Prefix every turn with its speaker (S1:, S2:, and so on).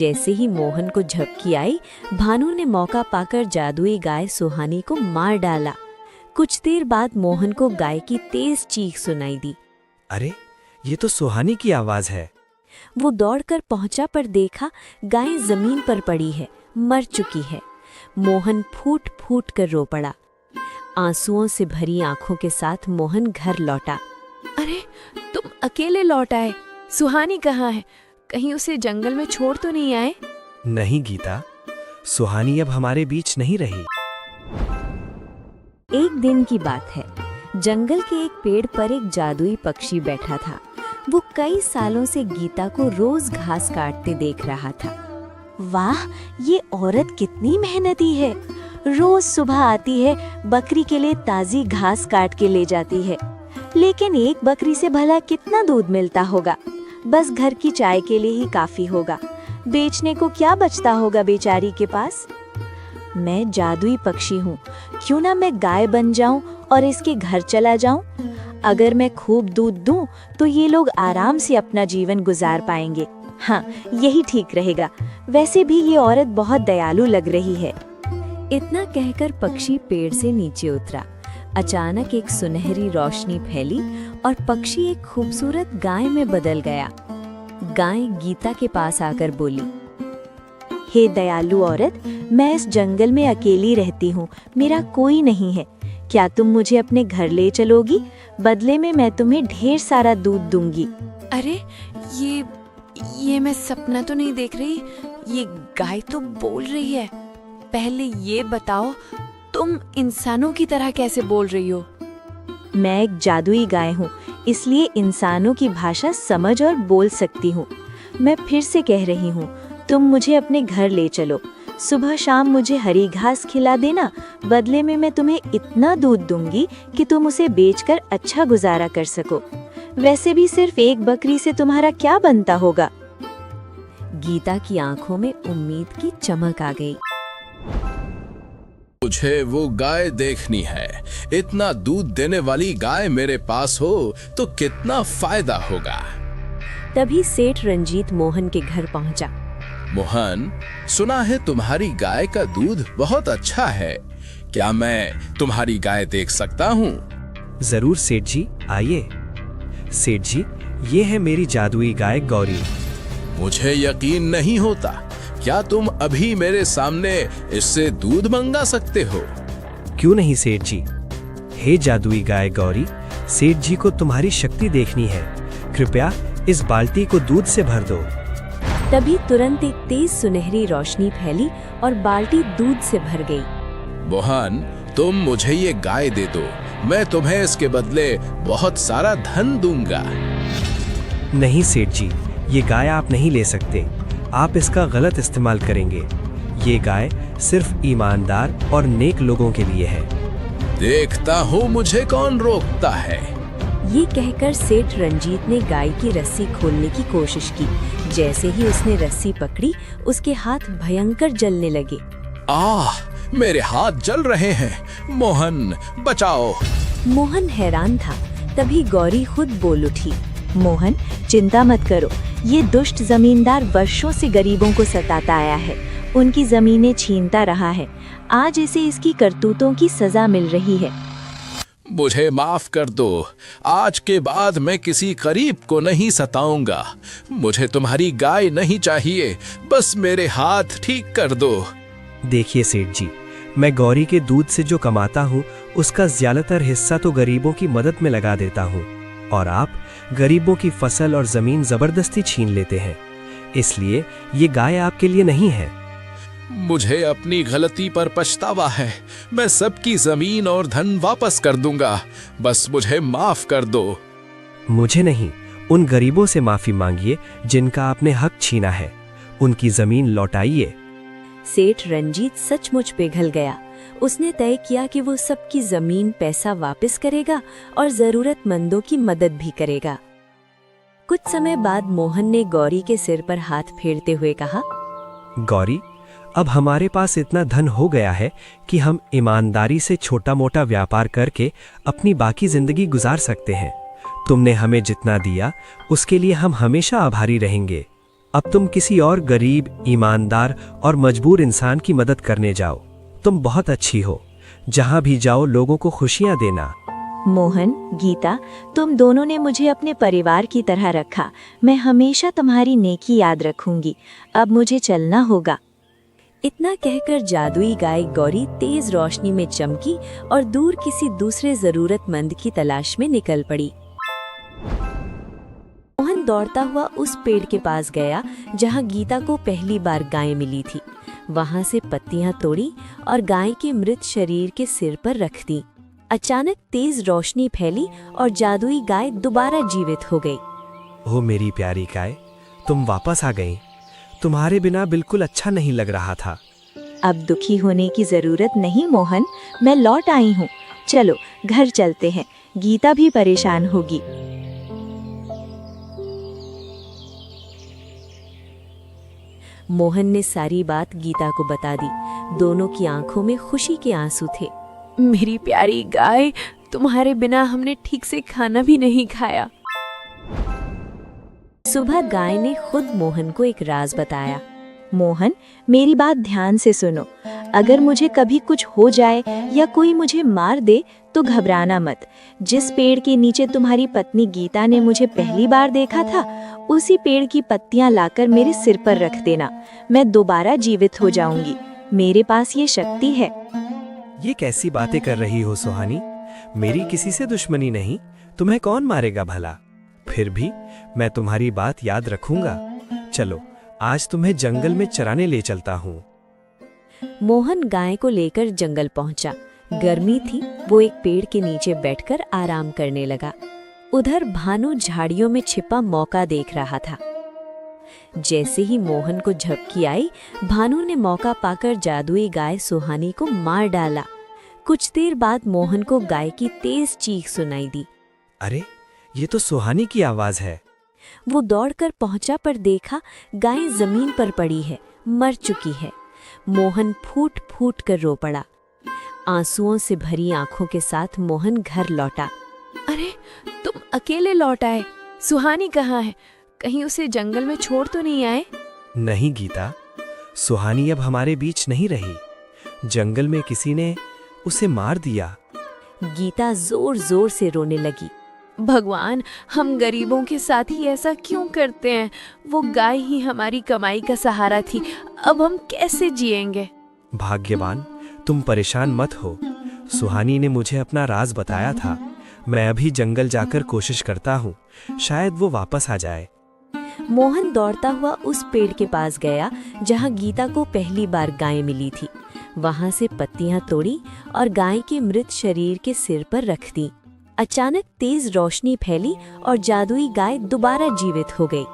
S1: जैसे ही मोहन को झपकी आई, भानु ने मौका पाकर जादुई गाय सुहानी को मार डाला। कुछ देर बाद मोहन को गाय की तेज चीख सुनाई दी।
S2: अरे, ये तो सुहानी की आवाज है।
S1: वो दौड़कर पहुंचा पर देखा गाय जमीन पर पड़ी है, मर चुकी है। मोहन फूट फूट कर रो पड़ा। आंसुओं से भरी आंखों के साथ मोहन घर लौटा।
S3: अरे, तुम अकेले लौट आए। सुहानी कहाँ है? कहीं उसे जंगल में छोड़ तो नहीं आए?
S2: नहीं गीता, सुहानी अब हमारे बीच नहीं रही।
S1: एक दिन की बात है। जंगल के एक पेड़ पर एक जादुई पक्षी बैठा था। वो कई सालों से गीता को रोज घास काटते देख रहा था। वाह, ये औरत कितनी मेहनती है। रोज सुबह आती है, बकरी के लिए ताजी घास काट के ले जाती है। लेकिन एक बकरी से भला कितना दूध मिलता होगा? बस घर की चाय के लिए ही काफी होगा। बेचने को क्या बचता होगा बेचारी के पास? मैं जादुई पक्षी हूँ, क्यों ना मैं गाय बन जाऊं और इसके घर चला जाऊं? अगर मैं खूब दूध दूं तो ये लोग आराम से अपना जीवन गुजार पाएंगे। हाँ, यही ठीक रहेगा। वैसे भी ये औरत बहुत दयालु लग रही है। इतना कहकर पक्षी पेड़ से नीचे उतरा। अचानक एक सुनहरी रोशनी फैली और पक्षी एक खूबसूरत गाय में बदल गया। गाय गीता के पास आकर बोली, हे दयालु औरत, मैं इस जंगल में अकेली रहती हूँ, मेरा कोई नहीं है। क्या तुम मुझे अपने घर ले चलोगी? बदले में मैं तुम्हें ढेर सारा दूध दूंगी।
S3: अरे, ये मैं सपना तो नहीं देख रही? ये गाय तो बोल रही है। पहले ये बताओ, तुम इंसानों की तरह कैसे बोल रही हो?
S1: मैं एक जादुई गाय हूँ, इसलिए इंसानों की भाषा समझ और बोल सकती हूँ। मैं फिर से कह रही हूँ, तुम मुझे अपने घर ले चलो। सुबह शाम मुझे हरी घास खिला देना, बदले में मैं तुम्हें इतना दूध दूंगी कि तुम उसे बेचकर अच्छा गुजारा कर सको। वैसे भी सिर्फ एक बकरी से तुम्हारा क्या बनता होगा? गीता की आंखों में उम्मीद की चमक आ गई।
S4: मुझे वो गाय देखनी है। इतना दूध देने वाली गाय मेरे पास हो तो कितना फायदा होगा।
S1: तभी सेठ रंजीत मोहन के घर पहुंचा।
S4: मोहन, सुना है तुम्हारी गाय का दूध बहुत अच्छा है। क्या मैं तुम्हारी गाय देख सकता हूँ?
S2: जरूर सेठ जी, आइए। सेठ जी, ये है मेरी जादुई गाय गौरी।
S4: मुझे यकीन नहीं होता। क्या तुम अभी मेरे सामने इससे दूध मंगा सकते हो?
S2: क्यों नहीं सेठ जी। हे जादुई गाय गौरी, सेठ जी को तुम्हारी शक्ति देखनी है। कृपया इस बाल्टी को दूध से भर दो।
S1: तभी तुरंत एक तेज सुनहरी रोशनी फैली और बाल्टी दूध से भर गई।
S4: मोहन, तुम मुझे ये गाय दे दो। मैं तुम्हें इसके बदले बहुत सारा धन दूंगा।
S2: नहीं सेठ जी, ये गाय आप नहीं ले सकते। आप इसका गलत इस्तेमाल करेंगे। ये गाय सिर्फ ईमानदार और नेक लोगों के लिए है।
S4: देखता हूँ मुझे कौन रोकता है।
S1: ये कहकर सेठ रंजीत ने गाय की रस्सी खोलने की कोशिश की। जैसे ही उसने रस्सी पकड़ी, उसके हाथ भयंकर जलने लगे।
S4: मेरे हाथ जल रहे हैं। मोहन, बचाओ।
S1: मोहन हैरान था। तभी गौरी खुद बोल उठी, मोहन, चिंता मत करो। ये दुष्ट जमींदार वर्षों से गरीबों को सताता आया है, उनकी जमीनें छीनता रहा है। आज इसे इसकी करतूतों की सजा मिल रही है।
S4: मुझे माफ कर दो। आज के बाद मैं किसी गरीब को नहीं सताऊंगा। मुझे तुम्हारी गाय नहीं चाहिए, बस मेरे हाथ ठीक कर दो।
S2: देखिए सेठ जी, मैं गौरी के दूध से जो कमाता हूँ उसका ज्यादातर हिस्सा तो गरीबों की मदद में लगा देता हूँ, और आप गरीबों की फसल और जमीन जबरदस्ती छीन लेते हैं। इसलिए ये गाय आपके लिए नहीं है।
S4: मुझे अपनी गलती पर पछतावा है। मैं सबकी जमीन और धन वापस कर दूंगा। बस मुझे माफ कर दो।
S2: मुझे नहीं, उन गरीबों से माफी मांगिए जिनका आपने हक छीना है। उनकी जमीन लौटाइए।
S1: सेठ रंजीत सचमुच पिघल गया। उसने तय किया कि वो सबकी जमीन पैसा वापस करेगा और जरूरतमंदों की मदद भी करेगा। कुछ समय बाद मोहन ने गौरी के सिर पर हाथ फेरते हुए कहा,
S2: गौरी, अब हमारे पास इतना धन हो गया है कि हम ईमानदारी से छोटा मोटा व्यापार करके अपनी बाकी जिंदगी गुजार सकते हैं। तुमने हमें जितना दिया उसके लिए हम हमेशा आभारी रहेंगे। अब तुम किसी और गरीब, ईमानदार और मजबूर इंसान की मदद करने जाओ। तुम बहुत अच्छी हो। जहां भी जाओ लोगों को खुशियां देना।
S1: मोहन, गीता, तुम दोनों ने मुझे अपने परिवार की तरह रखा। मैं हमेशा तुम्हारी नेकी याद रखूंगी। अब मुझे चलना होगा। इतना कहकर जादुई गाय गौरी तेज रोशनी में चमकी और दूर किसी दूसरे जरूरतमंद की तलाश में निकल पड़ी। मोहन दौड़ता हुआ उस पेड़ के पास गया जहां गीता को पहली बार गाय मिली थी। वहां से पत्तियां तोड़ी और गाय के मृत शरीर के सिर पर रख दी। अचानक तेज रोशनी फैली और जादुई गाय दोबारा जीवित हो गई।
S2: ओ मेरी प्यारी गाय, तुम वापस आ गई। तुम्हारे बिना बिल्कुल अच्छा नहीं लग रहा था।
S1: अब दुखी होने की जरूरत नहीं मोहन, मैं लौट आई हूँ। चलो घर चलते हैं, गीता भी परेशान होगी। मोहन ने सारी बात गीता को बता दी। दोनों की आंखों में खुशी के आंसू थे।
S3: मेरी प्यारी गाय, तुम्हारे बिना हमने ठीक से खाना भी नहीं खाया।
S1: सुबह गाय ने खुद मोहन को एक राज बताया। मोहन, मेरी बात ध्यान से सुनो। अगर मुझे कभी कुछ हो जाए या कोई मुझे मार दे तो घबराना मत। जिस पेड़ के नीचे तुम्हारी पत्नी गीता ने मुझे पहली बार देखा था, उसी पेड़ की पत्तियां लाकर मेरे सिर पर रख देना। मैं दोबारा जीवित हो जाऊंगी। मेरे पास ये शक्ति है।
S2: ये कैसी बातें कर रही हो सुहानी? मेरी किसी से दुश्मनी नहीं। तुम्हें कौन मारेगा भला? फिर भी मैं तुम्हारी बात याद रखूंगा। चलो, आज तुम्हें जंगल में चराने ले चलता हूँ।
S1: मोहन गाय को लेकर जंगल पहुंचा। गर्मी थी, वो एक पेड़ के नीचे बैठकर आराम करने लगा। उधर भानु झाड़ियों में छिपा मौका देख रहा था। जैसे ही मोहन को झपकी आई, भानु ने मौका पाकर जादुई गाय सुहानी को मार डाला। कुछ देर बाद मोहन को गाय की तेज चीख सुनाई दी।
S2: अरे, ये तो सुहानी की आवाज है।
S1: वो दौड़कर पहुंचा पर देखा गाय जमीन पर पड़ी है, मर चुकी है। मोहन फूट फूट कर रो पड़ा। आंसुओं से भरी आंखों के साथ मोहन घर लौटा।
S3: अरे, तुम अकेले लौट आए। सुहानी कहाँ है? कहीं उसे जंगल में छोड़ तो नहीं आए?
S2: नहीं गीता, सुहानी अब हमारे बीच नहीं रही। जंगल में किसी ने उसे मार दिया।
S1: गीता जोर जोर से रोने लगी।
S3: भगवान, हम गरीबों के साथ ही ऐसा क्यों करते हैं? वो गाय ही हमारी कमाई का सहारा थी। अब हम कैसे जिएंगे?
S2: भाग्यवान, तुम परेशान मत हो। सुहानी ने मुझे अपना राज बताया था। मैं अभी जंगल जाकर कोशिश करता हूँ, शायद वो वापस आ जाए।
S1: मोहन दौड़ता हुआ उस पेड़ के पास गया जहाँ गीता को पहली बार गाय मिली थी। वहां से पत्तियां तोड़ी और गाय के मृत शरीर के सिर पर रख दी। अचानक तेज रोशनी फैली और जादुई गाय दोबारा जीवित हो गई।